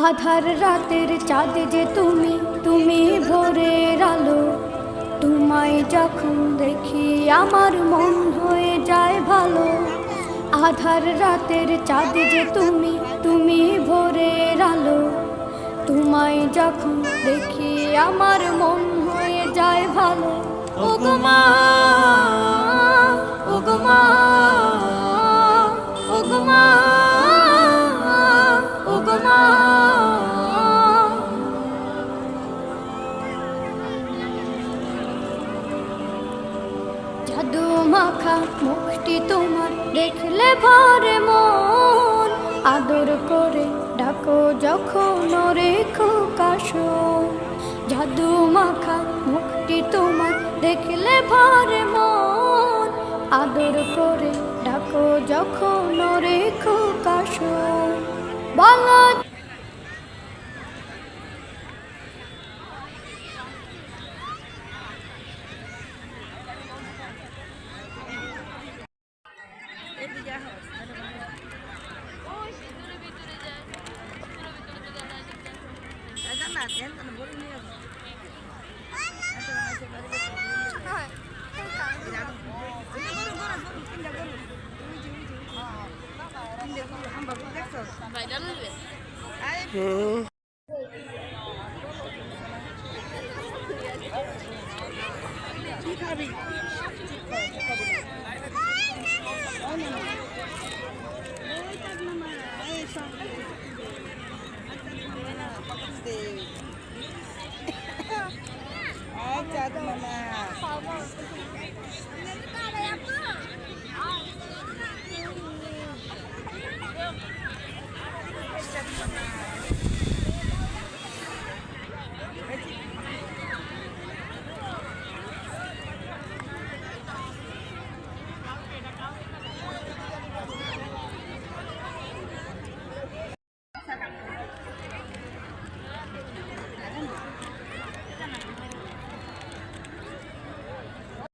আধার রাতের চাঁদ যে তুমি, তুমি ভোরের আলো। তোমায় যখন দেখি আমার মন হয়ে যায় ভালো। আধার রাতের চাঁদ যে তুমি, তুমি ভোরের আলো। তোমায় যখন দেখি আমার মন হয়ে যায় ভালো। ওগো মা, ওগো মা, ওগো মা, ওগো মা। জাদু মাখা মুখটি তোমার দেখলে ভরে মন। আদর করে ডাকো যখন রেখো কাশন। জাদু মাখা মুখটি তোমার দেখলে ভরে মন। আদর করে ডাকো যখন রেখো কাশন। বলো কি খাবি?